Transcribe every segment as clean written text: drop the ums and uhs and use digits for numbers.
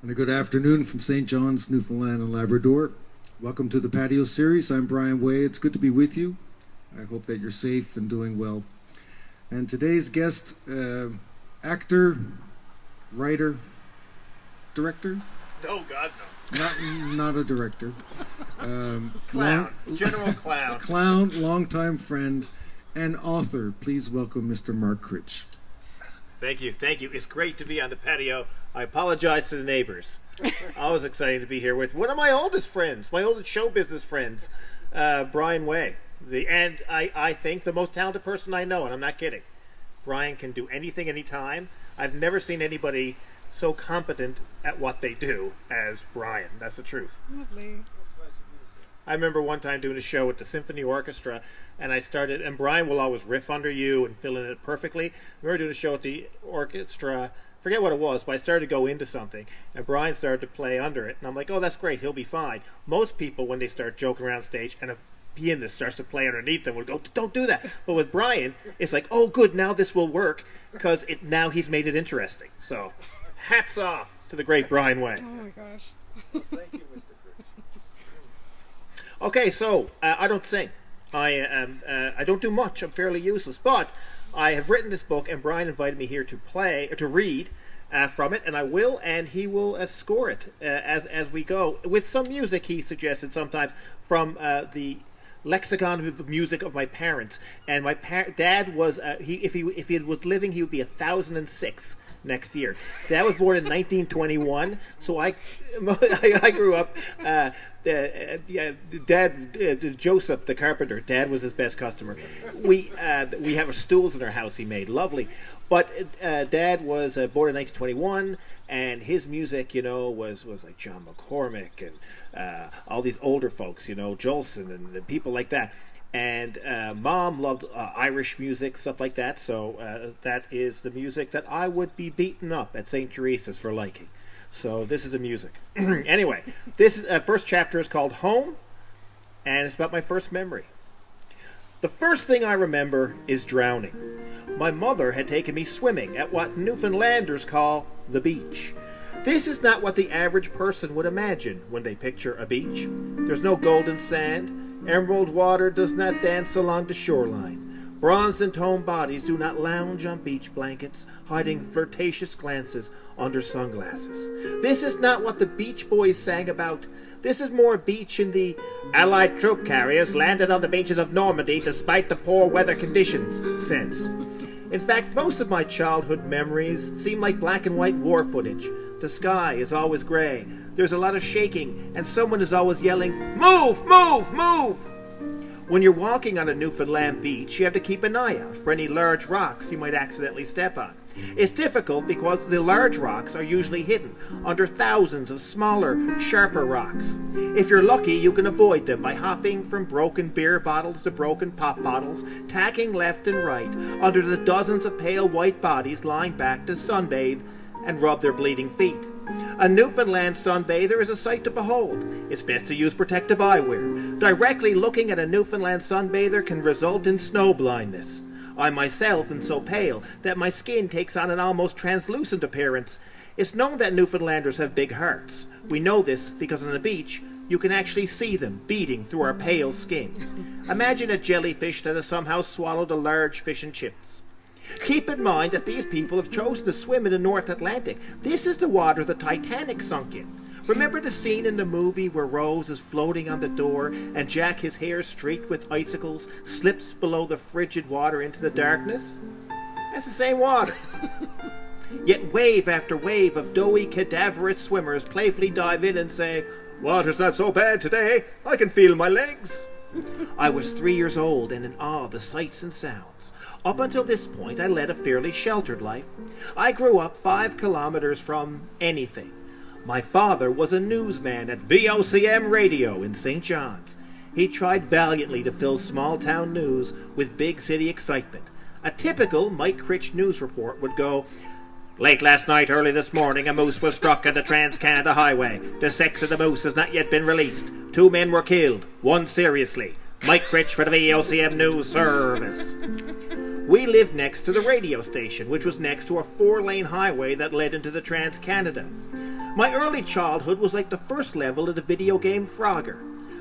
And a good afternoon from St. John's, Newfoundland and Labrador. Welcome to the Patio Series. I'm Brian Way. It's good to be with you. I hope that you're safe and doing well. And today's guest, actor, writer, director? Oh, God, no. Not a director. Clown. General clown. Clown, longtime friend, and author. Please welcome Mr. Mark Critch. Thank you. It's great to be on the patio. I apologize to the neighbors. Always exciting to be here with one of my oldest friends, my oldest show business friends, Brian Way. And I think the most talented person I know, and I'm not kidding. Brian can do anything, anytime. I've never seen anybody so competent at what they do as Brian. That's the truth. Lovely. I remember one time doing a show with the symphony orchestra, and and Brian will always riff under you and fill in it perfectly. We were doing a show with the orchestra, forget what it was, but I started to go into something, and Brian started to play under it, and I'm like, oh, that's great, he'll be fine. Most people, when they start joking around stage, and a pianist starts to play underneath them, will go, don't do that. But with Brian, it's like, oh, good, now this will work, because now he's made it interesting. So, hats off to the great Brian Way. Oh my gosh. Thank you, Mr. Okay, so I don't sing. I don't do much. I'm fairly useless. But I have written this book, and Brian invited me here to read from it, and I will, and he will score it as we go with some music he suggested sometimes from the lexicon of the music of my parents. And my dad was if he was living, he would be 1,006. Next year. Dad was born in 1921, so I grew up. Dad, Joseph the carpenter. Dad was his best customer. We have stools in our house he made, lovely. But Dad was born in 1921, and his music, was like John McCormick and all these older folks, Jolson and people like that. And Mom loved Irish music, stuff like that, so that is the music that I would be beaten up at St. Teresa's for liking. So this is the music. Anyway, this first chapter is called Home, and it's about my first memory. The first thing I remember is drowning. My mother had taken me swimming at what Newfoundlanders call the beach. This is not what the average person would imagine when they picture a beach. There's no golden sand. Emerald water does not dance along the shoreline. Bronze and toned bodies do not lounge on beach blankets, hiding flirtatious glances under sunglasses. This is not what the Beach Boys sang about. This is more a beach in the Allied troop carriers landed on the beaches of Normandy despite the poor weather conditions sense. In fact, most of my childhood memories seem like black and white war footage. The sky is always gray. There's a lot of shaking, and someone is always yelling, "Move! Move! Move!" When you're walking on a Newfoundland beach, you have to keep an eye out for any large rocks you might accidentally step on. It's difficult because the large rocks are usually hidden under thousands of smaller, sharper rocks. If you're lucky, you can avoid them by hopping from broken beer bottles to broken pop bottles, tacking left and right under the dozens of pale white bodies lying back to sunbathe and rub their bleeding feet. A Newfoundland sunbather is a sight to behold. It's best to use protective eyewear. Directly looking at a Newfoundland sunbather can result in snow blindness. I myself am so pale that my skin takes on an almost translucent appearance. It's known that Newfoundlanders have big hearts. We know this because on the beach, you can actually see them beating through our pale skin. Imagine a jellyfish that has somehow swallowed a large fish and chips. Keep in mind that these people have chosen to swim in the North Atlantic. This is the water the Titanic sunk in. Remember the scene in the movie where Rose is floating on the door and Jack, his hair streaked with icicles, slips below the frigid water into the darkness? That's the same water. Yet wave after wave of doughy, cadaverous swimmers playfully dive in and say, "Water's not so bad today. I can feel my legs." I was 3 years old and in awe of the sights and sounds. Up until this point, I led a fairly sheltered life. I grew up 5 kilometers from anything. My father was a newsman at VOCM Radio in St. John's. He tried valiantly to fill small-town news with big city excitement. A typical Mike Critch news report would go, "Late last night, early this morning, a moose was struck on the Trans-Canada Highway. The sex of the moose has not yet been released. 2 men were killed, 1 seriously. Mike Critch for the VOCM News Service." We lived next to the radio station, which was next to a 4-lane highway that led into the Trans-Canada. My early childhood was like the first level of the video game Frogger.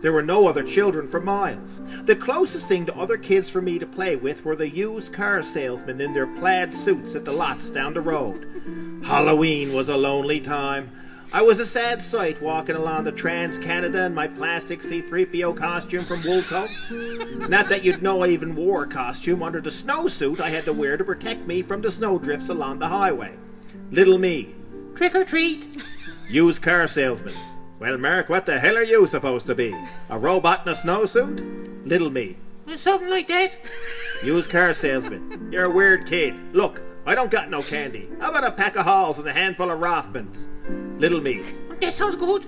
There were no other children for miles. The closest thing to other kids for me to play with were the used car salesmen in their plaid suits at the lots down the road. Halloween was a lonely time. I was a sad sight walking along the Trans-Canada in my plastic C-3PO costume from Woolco. Not that you'd know I even wore a costume under the snowsuit I had to wear to protect me from the snowdrifts along the highway. Little me. Trick or treat. Used car salesman. Well, Mark, what the hell are you supposed to be? A robot in a snowsuit? Little me. Something like that. Used car salesman. You're a weird kid. Look, I don't got no candy. How about a pack of Halls and a handful of Rothmans? Little me. That sounds good.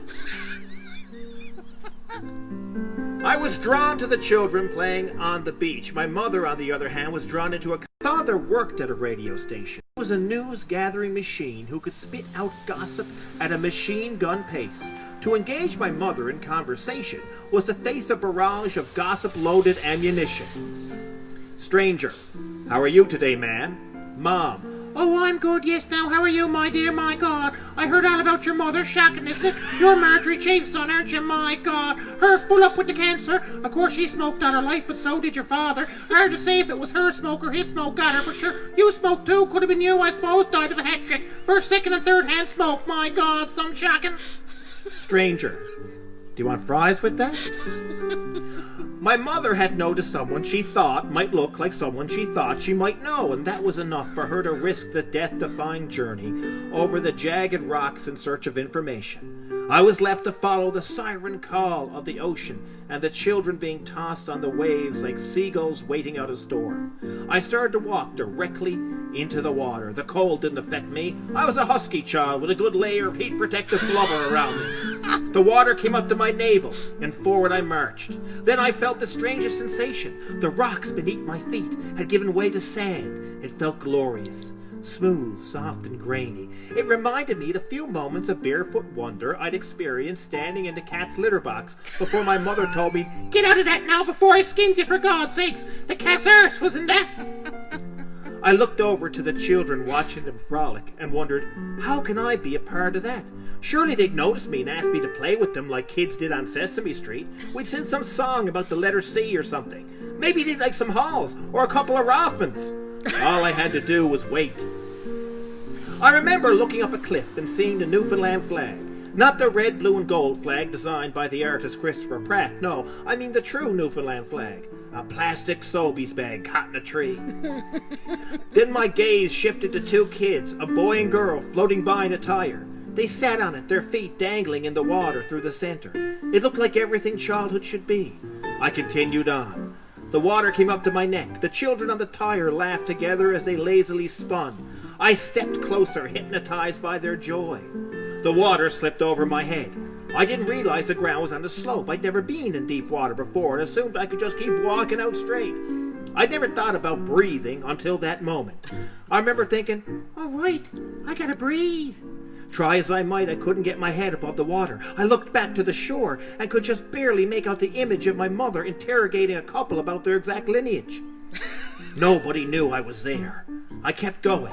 I was drawn to the children playing on the beach. My mother, on the other hand, was drawn into a... Father worked at a radio station. He was a news-gathering machine who could spit out gossip at a machine gun pace. To engage my mother in conversation was to face a barrage of gossip-loaded ammunition. Stranger. How are you today, ma'am? Mom. Oh, I'm good, yes, now, how are you, my dear, my God? I heard all about your mother, shocking, isn't it? You're Marjorie Chave's son, aren't you, my God? Her full up with the cancer. Of course, she smoked all her life, but so did your father. Hard to say if it was her smoke or his smoke got her, but sure, you smoked too. Could have been you, I suppose. Died of a hat trick. First, second, and third hand smoke, my God, some shocking. Stranger. Do you want fries with that? My mother had noticed someone she thought might look like someone she thought she might know, and that was enough for her to risk the death-defying journey over the jagged rocks in search of information. I was left to follow the siren call of the ocean and the children being tossed on the waves like seagulls waiting out a storm. I started to walk directly into the water. The cold didn't affect me. I was a husky child with a good layer of heat-protective blubber around me. The water came up to my navel, and forward I marched. Then I felt the strangest sensation. The rocks beneath my feet had given way to sand. It felt glorious, smooth, soft, and grainy. It reminded me of the few moments of barefoot wonder I'd experienced standing in the cat's litter box before my mother told me, "Get out of that now before I skins you, for God's sakes! The cat's arse was in that!" I looked over to the children watching them frolic and wondered, how can I be a part of that? Surely they'd notice me and ask me to play with them like kids did on Sesame Street. We'd sing some song about the letter C or something. Maybe they'd like some Halls or a couple of Rothmans. All I had to do was wait. I remember looking up a cliff and seeing the Newfoundland flag. Not the red, blue, and gold flag designed by the artist Christopher Pratt. No, I mean the true Newfoundland flag. A plastic Sobeys bag caught in a tree. Then my gaze shifted to two kids, a boy and girl, floating by in a tire. They sat on it, their feet dangling in the water through the center. It looked like everything childhood should be. I continued on. The water came up to my neck. The children on the tire laughed together as they lazily spun. I stepped closer, hypnotized by their joy. The water slipped over my head. I didn't realize the ground was on the slope. I'd never been in deep water before and assumed I could just keep walking out straight. I'd never thought about breathing until that moment. I remember thinking, all right, I gotta breathe. Try as I might, I couldn't get my head above the water. I looked back to the shore and could just barely make out the image of my mother interrogating a couple about their exact lineage. Nobody knew I was there. I kept going.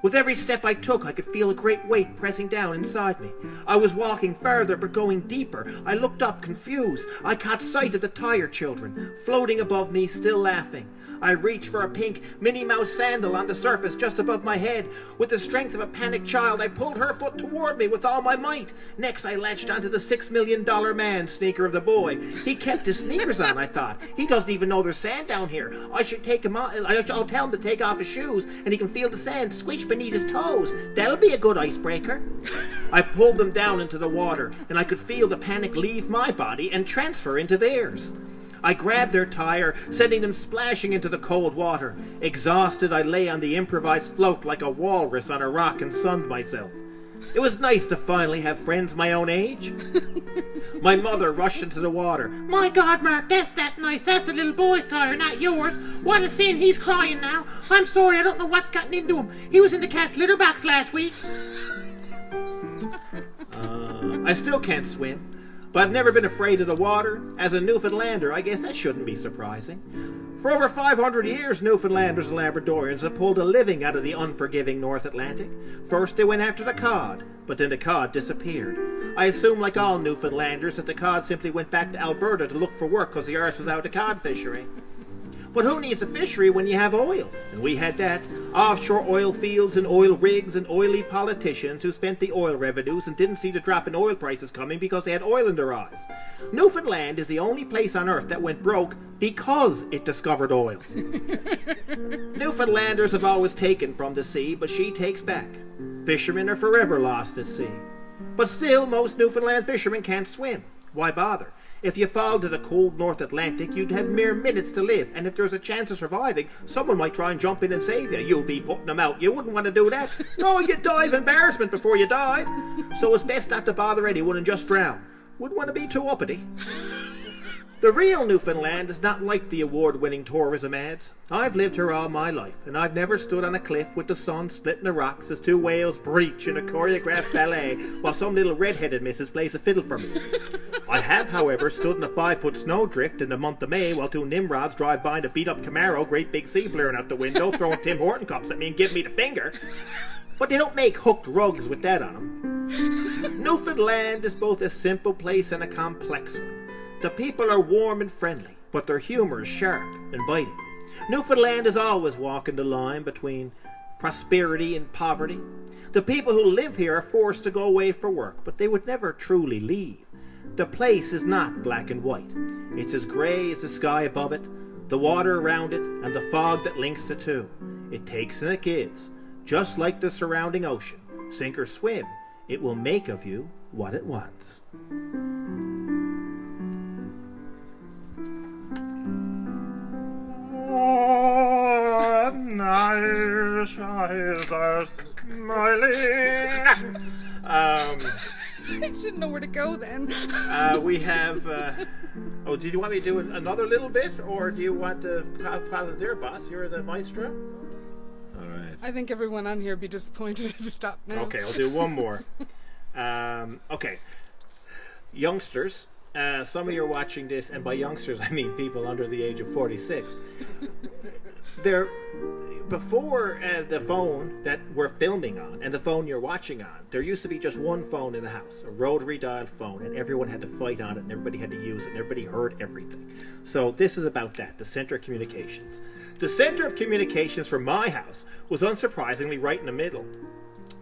With every step I took, I could feel a great weight pressing down inside me. I was walking farther, but going deeper. I looked up, confused. I caught sight of the tire children, floating above me, still laughing. I reached for a pink Minnie Mouse sandal on the surface just above my head. With the strength of a panicked child, I pulled her foot toward me with all my might. Next, I latched onto the $6 million man sneaker of the boy. He kept his sneakers on, I thought. He doesn't even know there's sand down here. I should take him off. I'll tell him to take off his shoes, and he can feel the sand squish beneath his toes. That'll be a good icebreaker. I pulled them down into the water, and I could feel the panic leave my body and transfer into theirs. I grabbed their tire, sending them splashing into the cold water. Exhausted, I lay on the improvised float like a walrus on a rock and sunned myself. It was nice to finally have friends my own age. My mother rushed into the water. My God, Mark, that's that nice. That's the little boy's tire, not yours. What a sin, he's crying now. I'm sorry, I don't know what's gotten into him. He was in the cat's litter box last week. I still can't swim. But I've never been afraid of the water. As a Newfoundlander, I guess that shouldn't be surprising. For over 500 years, Newfoundlanders and Labradorians have pulled a living out of the unforgiving North Atlantic. First they went after the cod, but then the cod disappeared. I assume, like all Newfoundlanders, that the cod simply went back to Alberta to look for work because the arse was out of cod fishery. But who needs a fishery when you have oil? And we had that. Offshore oil fields and oil rigs and oily politicians who spent the oil revenues and didn't see the drop in oil prices coming because they had oil in their eyes. Newfoundland is the only place on earth that went broke because it discovered oil. Newfoundlanders have always taken from the sea, but she takes back. Fishermen are forever lost at sea. But still, most Newfoundland fishermen can't swim. Why bother? If you fall to the cold North Atlantic, you'd have mere minutes to live, and if there's a chance of surviving, someone might try and jump in and save you. You'll be putting them out. You wouldn't want to do that. No, you'd die of embarrassment before you died. So it's best not to bother anyone and just drown. Wouldn't want to be too uppity. The real Newfoundland is not like the award-winning tourism ads. I've lived here all my life, and I've never stood on a cliff with the sun splitting the rocks as two whales breach in a choreographed ballet while some little red-headed missus plays a fiddle for me. I have, however, stood in a 5-foot snowdrift in the month of May while two Nimrods drive by in a beat-up Camaro, great big sea blaring out the window, throwing Tim Horton cups at me and giving me the finger. But they don't make hooked rugs with that on them. Newfoundland is both a simple place and a complex one. The people are warm and friendly, but their humor is sharp and biting. Newfoundland is always walking the line between prosperity and poverty. The people who live here are forced to go away for work, but they would never truly leave. The place is not black and white. It's as gray as the sky above it, the water around it, and the fog that links the two. It takes and it gives, just like the surrounding ocean. Sink or swim, it will make of you what it wants. Nice eyes are smiling. I shouldn't know where to go then. We have. Oh, did you want me to do another little bit, or do you want to pause it there, boss? You're the maestro. All right. I think everyone on here would be disappointed if you stopped now. Okay, I'll do one more. Okay, youngsters. Some of you are watching this, and by youngsters I mean people under the age of 46. Before the phone that we're filming on and the phone you're watching on, there used to be just one phone in the house, a rotary dialed phone, and everyone had to fight on it, and everybody had to use it, and everybody heard everything. So this is about that, the center of communications. The center of communications for my house was unsurprisingly right in the middle.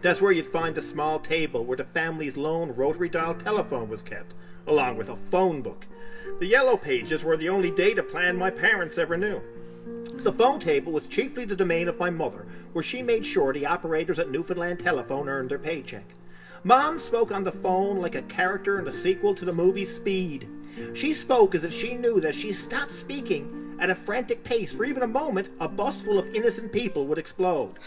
That's where you'd find the small table where the family's lone rotary dial telephone was kept, along with a phone book. The yellow pages were the only data plan my parents ever knew. The phone table was chiefly the domain of my mother, where she made sure the operators at Newfoundland Telephone earned their paycheck. Mom spoke on the phone like a character in the sequel to the movie Speed. She spoke as if she knew that if she stopped speaking at a frantic pace for even a moment, a bus full of innocent people would explode.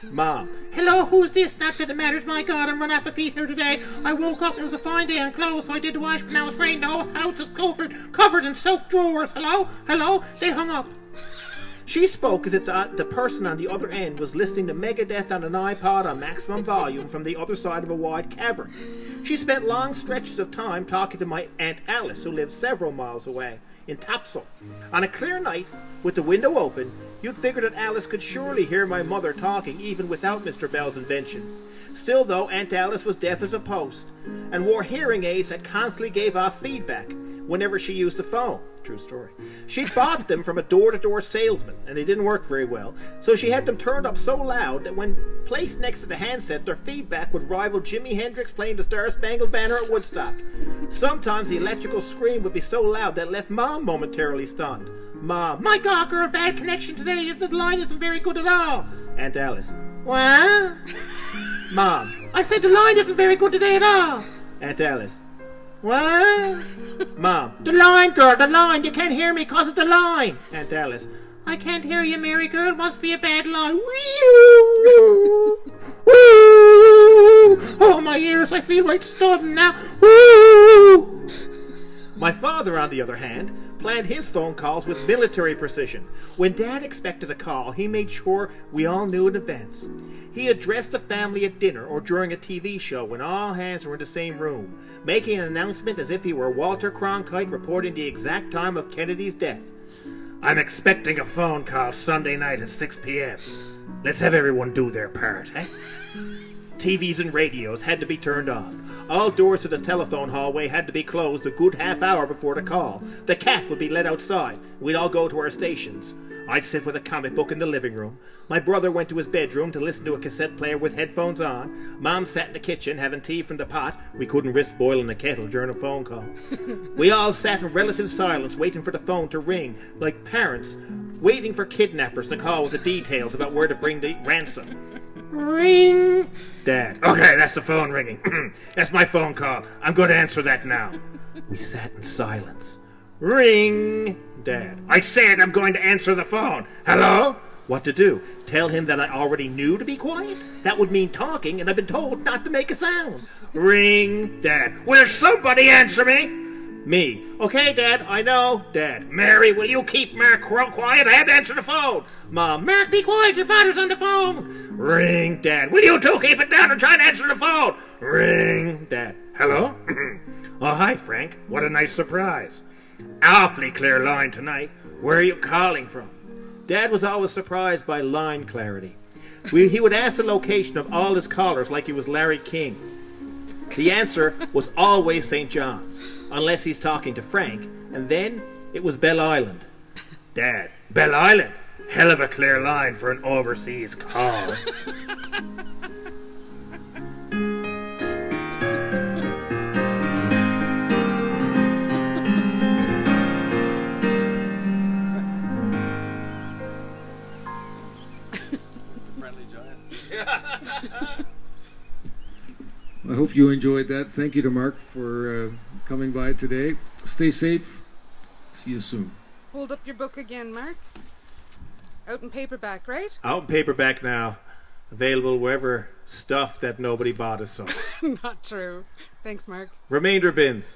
Mom: hello, who's this? Not that it matters, my God, I'm run off my feet here today. I woke up and it was a fine day and clothes, so I did the wash, but now it's rained. The whole house is covered in soaked drawers. Hello? They hung up. She spoke as if the person on the other end was listening to Megadeth on an iPod on maximum volume from the other side of a wide cavern. She spent long stretches of time talking to my Aunt Alice, who lived several miles away, in Topsail. On a clear night, with the window open, you'd figure that Alice could surely hear my mother talking even without Mr. Bell's invention. Still, though, Aunt Alice was deaf as a post, and wore hearing aids that constantly gave off feedback whenever she used the phone. True story. She'd bought them from a door-to-door salesman, and they didn't work very well, so she had them turned up so loud that when placed next to the handset, their feedback would rival Jimi Hendrix playing the Star-Spangled Banner at Woodstock. Sometimes the electrical scream would be so loud that it left Mom momentarily stunned. Mom: my God, girl, bad connection today. The line isn't very good at all. Aunt Alice: what? Mom: I said the line isn't very good today at all. Aunt Alice: what? Mom: the line, girl, the line. You can't hear me because of the line. Aunt Alice: I can't hear you, Mary girl. Must be a bad line. Woo! Woo! Oh, my ears, I feel like stunned now. Woo! My father, on the other hand, planned his phone calls with military precision. When Dad expected a call, he made sure we all knew in advance. He addressed the family at dinner or during a TV show when all hands were in the same room, making an announcement as if he were Walter Cronkite reporting the exact time of Kennedy's death. I'm expecting a phone call Sunday night at 6 p.m. Let's have everyone do their part, eh? TVs and radios had to be turned off. All doors to the telephone hallway had to be closed a good half hour before the call. The cat would be let outside. We'd all go to our stations. I'd sit with a comic book in the living room. My brother went to his bedroom to listen to a cassette player with headphones on. Mom sat in the kitchen having tea from the pot. We couldn't risk boiling the kettle during a phone call. We all sat in relative silence waiting for the phone to ring, like parents waiting for kidnappers to call with the details about where to bring the ransom. Ring! Dad. Okay, that's the phone ringing. That's my phone call. I'm going to answer that now. We sat in silence. Ring! Dad. I said I'm going to answer the phone. Hello? What to do? Tell him that I already knew to be quiet? That would mean talking, and I've been told not to make a sound. Ring! Dad. Will somebody answer me? Me. Okay, Dad, I know. Dad. Mary, will you keep Mark quiet? I have to answer the phone. Mom. Mark, be quiet. Your father's on the phone. Ring. Dad. Will you two keep it down and try to answer the phone? Ring. Dad. Hello? Oh, hi, Frank. What a nice surprise. Awfully clear line tonight. Where are you calling from? Dad was always surprised by line clarity. He would ask the location of all his callers like he was Larry King. The answer was always St. John's, unless he's talking to Frank, and then it was Bell Island. Dad, Bell Island? Hell of a clear line for an overseas call. I hope you enjoyed that. Thank you to Mark for coming by today. Stay safe. See you soon. Hold up your book again, Mark. Out in paperback, right? Out in paperback now. Available wherever stuff that nobody bought us saw. Not true. Thanks, Mark. Remainder bins.